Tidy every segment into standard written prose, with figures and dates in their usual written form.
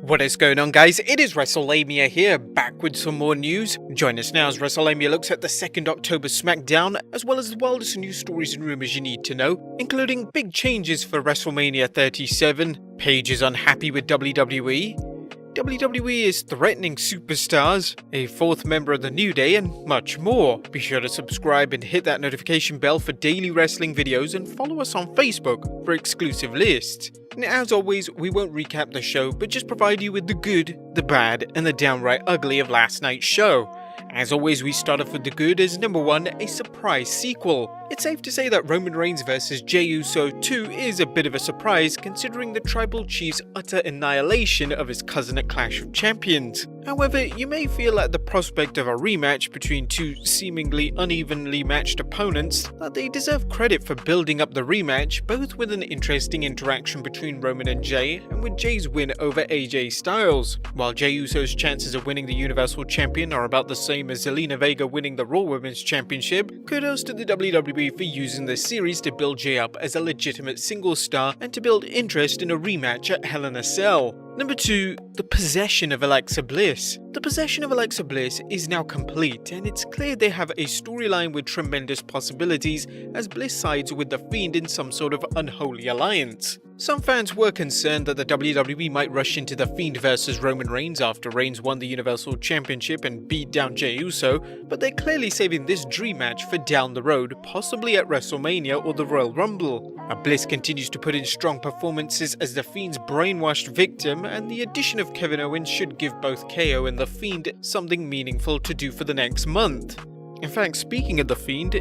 What is going on, guys? It is Wrestlelamia here, back with some more news. Join us now as Wrestlelamia looks at the 2nd October Smackdown, as well as the wildest news stories and rumors you need to know, including big changes for Wrestlemania 37, Paige is unhappy with WWE, WWE is threatening superstars, a 4th member of the New Day, and much more. Be sure to subscribe and hit that notification bell for daily wrestling videos, and follow us on Facebook for exclusive lists. And as always, we won't recap the show, but just provide you with the good, the bad, and the downright ugly of last night's show. As always, we start off with the good as number 1, a surprise sequel. It's safe to say that Roman Reigns vs Jey Uso 2 is a bit of a surprise considering the Tribal Chief's utter annihilation of his cousin at Clash of Champions. However, you may feel at the prospect of a rematch between two seemingly unevenly matched opponents that they deserve credit for building up the rematch, both with an interesting interaction between Roman and Jey, and with Jey's win over AJ Styles. While Jey Uso's chances of winning the Universal Champion are about the same as Zelina Vega winning the Raw Women's Championship, kudos to the WWE for using this series to build Jey up as a legitimate single star and to build interest in a rematch at Hell in a Cell. Number 2, the possession of Alexa Bliss. The possession of Alexa Bliss is now complete, and it's clear they have a storyline with tremendous possibilities as Bliss sides with The Fiend in some sort of unholy alliance. Some fans were concerned that the WWE might rush into The Fiend versus Roman Reigns after Reigns won the Universal Championship and beat down Jey Uso, but they're clearly saving this dream match for down the road, possibly at WrestleMania or the Royal Rumble. Bliss continues to put in strong performances as The Fiend's brainwashed victim, and the addition of Kevin Owens should give both KO and The Fiend something meaningful to do for the next month. In fact, speaking of The Fiend,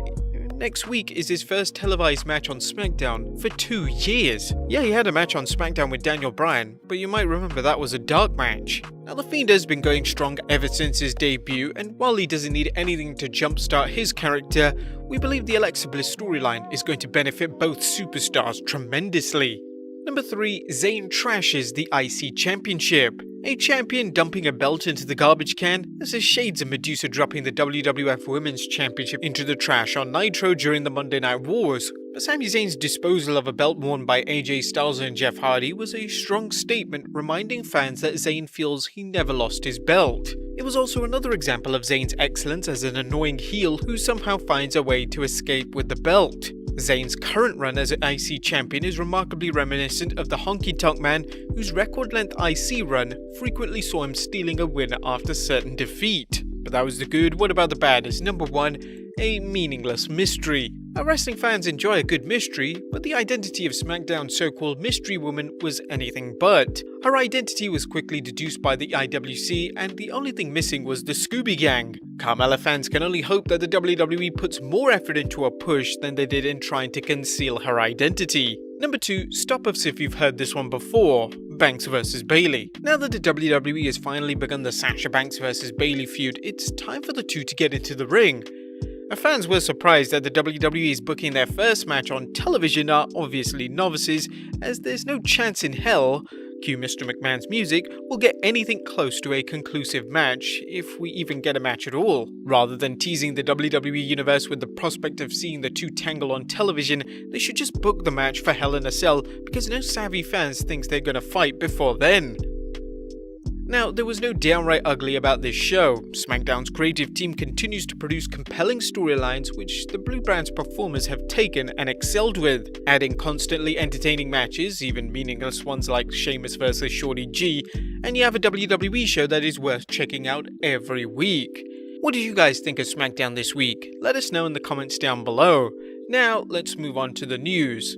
next week is his first televised match on Smackdown for 2 years. Yeah, he had a match on Smackdown with Daniel Bryan, but you might remember that was a dark match. Now, The Fiend has been going strong ever since his debut, and while he doesn't need anything to jumpstart his character, we believe the Alexa Bliss storyline is going to benefit both superstars tremendously. Number 3, Zayn trashes the IC Championship. A champion dumping a belt into the garbage can? This is shades of Medusa dropping the WWF Women's Championship into the trash on Nitro during the Monday Night Wars. But Sami Zayn's disposal of a belt worn by AJ Styles and Jeff Hardy was a strong statement reminding fans that Zayn feels he never lost his belt. It was also another example of Zayn's excellence as an annoying heel who somehow finds a way to escape with the belt. Zayn's current run as an IC champion is remarkably reminiscent of the Honky Tonk Man, whose record-length IC run frequently saw him stealing a win after certain defeat. But that was the good. What about the bad? Is number 1, a meaningless mystery. Our wrestling fans enjoy a good mystery, but the identity of SmackDown's so-called mystery woman was anything but. Her identity was quickly deduced by the IWC, and the only thing missing was the Scooby Gang. Carmella fans can only hope that the WWE puts more effort into a push than they did in trying to conceal her identity. Number 2, stop us if you've heard this one before. Banks vs Bayley. Now that the WWE has finally begun the Sasha Banks vs Bayley feud, it's time for the two to get into the ring. Our fans were surprised that the WWE is booking their first match on television are obviously novices, as there's no chance in hell, cue Mr. McMahon's music, will get anything close to a conclusive match, if we even get a match at all. Rather than teasing the WWE Universe with the prospect of seeing the two tangle on television, they should just book the match for Hell in a Cell, because no savvy fans thinks they're gonna fight before then. Now, there was no downright ugly about this show. SmackDown's creative team continues to produce compelling storylines which the Blue Brand's performers have taken and excelled with, adding constantly entertaining matches, even meaningless ones like Sheamus vs Shorty G, and you have a WWE show that is worth checking out every week. What did you guys think of SmackDown this week? Let us know in the comments down below. Now, let's move on to the news.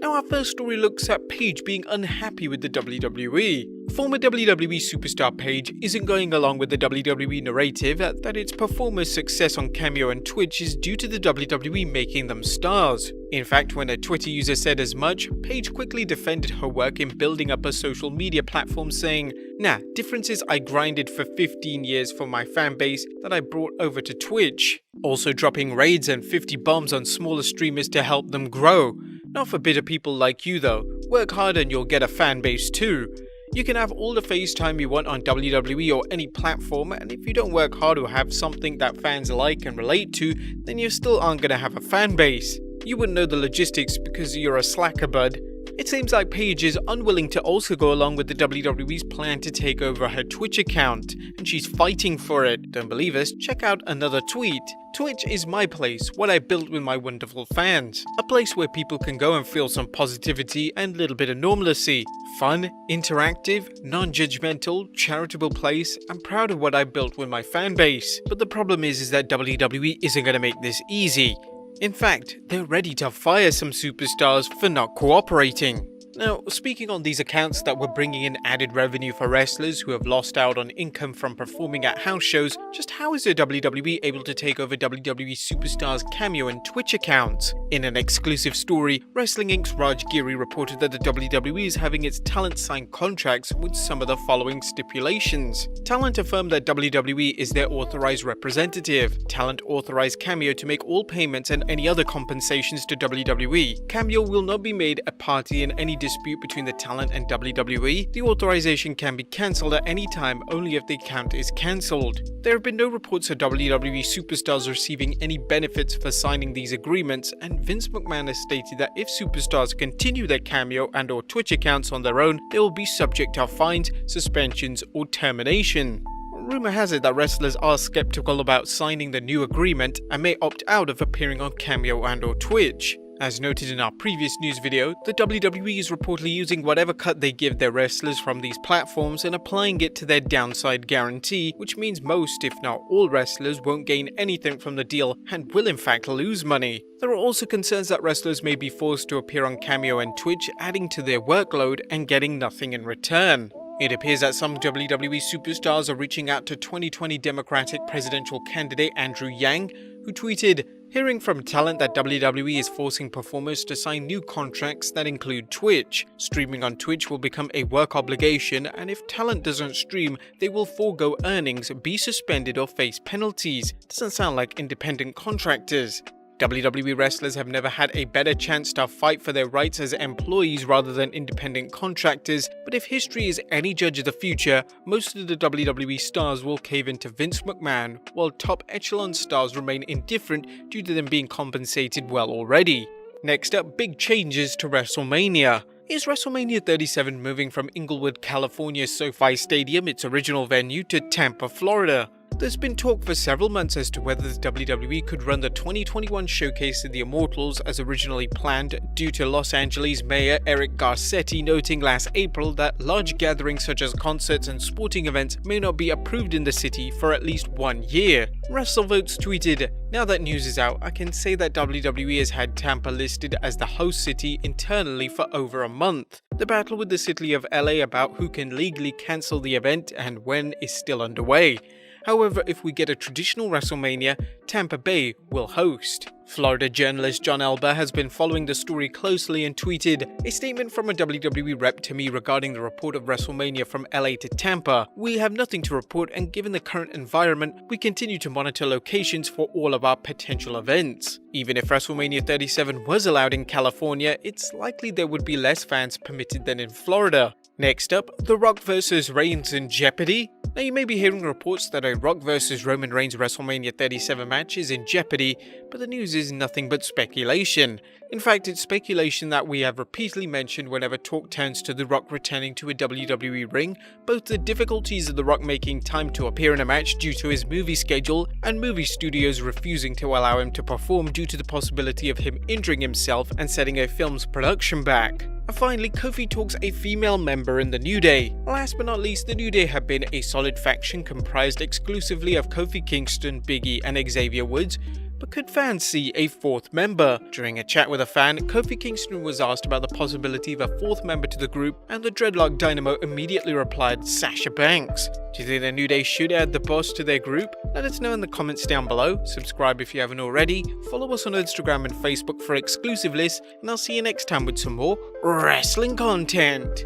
Now, our first story looks at Paige being unhappy with the WWE. Former WWE superstar Paige isn't going along with the WWE narrative that its performers' success on Cameo and Twitch is due to the WWE making them stars. In fact, when a Twitter user said as much, Paige quickly defended her work in building up a social media platform, saying, "Nah, difference is I grinded for 15 years for my fan base that I brought over to Twitch." Also dropping raids and 50 bombs on smaller streamers to help them grow. Not for bitter people like you though. Work hard and you'll get a fan base too. You can have all the face time you want on WWE or any platform, and if you don't work hard or have something that fans like and relate to, then you still aren't gonna have a fan base. You wouldn't know the logistics because you're a slacker, bud. It seems like Paige is unwilling to also go along with the WWE's plan to take over her Twitch account, and she's fighting for it. Don't believe us? Check out another tweet. Twitch is my place, what I built with my wonderful fans. A place where people can go and feel some positivity and a little bit of normalcy. Fun, interactive, non-judgmental, charitable place. I'm proud of what I built with my fan base. But the problem is that WWE isn't going to make this easy. In fact, they're ready to fire some superstars for not cooperating. Now, speaking on these accounts that were bringing in added revenue for wrestlers who have lost out on income from performing at house shows, just how is the WWE able to take over WWE superstars' Cameo and Twitch accounts? In an exclusive story, Wrestling Inc.'s Raj Giri reported that the WWE is having its talent sign contracts with some of the following stipulations. Talent affirmed that WWE is their authorized representative. Talent authorized Cameo to make all payments and any other compensations to WWE. Cameo will not be made a party in any dispute between the talent and WWE. The authorization can be cancelled at any time only if the account is cancelled. There have been no reports of WWE superstars receiving any benefits for signing these agreements, and Vince McMahon has stated that if superstars continue their Cameo and or Twitch accounts on their own, they will be subject to fines, suspensions or termination. Rumor has it that wrestlers are skeptical about signing the new agreement and may opt out of appearing on Cameo and or Twitch. As noted in our previous news video, the WWE is reportedly using whatever cut they give their wrestlers from these platforms and applying it to their downside guarantee, which means most, if not all, wrestlers won't gain anything from the deal and will in fact lose money. There are also concerns that wrestlers may be forced to appear on Cameo and Twitch, adding to their workload and getting nothing in return. It appears that some WWE superstars are reaching out to 2020 Democratic presidential candidate Andrew Yang, who tweeted, "Hearing from talent that WWE is forcing performers to sign new contracts that include Twitch. Streaming on Twitch will become a work obligation, and if talent doesn't stream, they will forego earnings, be suspended or face penalties. Doesn't sound like independent contractors." WWE wrestlers have never had a better chance to fight for their rights as employees rather than independent contractors, but if history is any judge of the future, most of the WWE stars will cave into Vince McMahon, while top echelon stars remain indifferent due to them being compensated well already. Next up, big changes to Wrestlemania. Is Wrestlemania 37 moving from Inglewood, California's SoFi Stadium, its original venue, to Tampa, Florida? There's been talk for several months as to whether the WWE could run the 2021 showcase of the Immortals as originally planned, due to Los Angeles Mayor Eric Garcetti noting last April that large gatherings such as concerts and sporting events may not be approved in the city for at least 1 year. WrestleVotes tweeted, "Now that news is out, I can say that WWE has had Tampa listed as the host city internally for over a month. The battle with the city of LA about who can legally cancel the event and when is still underway. However, if we get a traditional WrestleMania, Tampa Bay will host." Florida journalist John Elba has been following the story closely and tweeted, "A statement from a WWE rep to me regarding the report of WrestleMania from LA to Tampa. We have nothing to report, and given the current environment, we continue to monitor locations for all of our potential events. Even if WrestleMania 37 was allowed in California, it's likely there would be less fans permitted than in Florida." Next up, The Rock vs Reigns in Jeopardy. Now, you may be hearing reports that a Rock vs Roman Reigns WrestleMania 37 match is in jeopardy, but the news is nothing but speculation. In fact, it's speculation that we have repeatedly mentioned whenever talk turns to The Rock returning to a WWE ring, both the difficulties of The Rock making time to appear in a match due to his movie schedule, and movie studios refusing to allow him to perform due to the possibility of him injuring himself and setting a film's production back. And finally, Kofi talks a female member in the New Day. Last but not least, the New Day have been a solid faction comprised exclusively of Kofi Kingston, Big E and Xavier Woods, but could fans see a fourth member? During a chat with a fan, Kofi Kingston was asked about the possibility of a fourth member to the group, and the Dreadlock Dynamo immediately replied, Sasha Banks. Do you think the New Day should add the boss to their group? Let us know in the comments down below. Subscribe if you haven't already, follow us on Instagram and Facebook for exclusive lists, and I'll see you next time with some more wrestling content.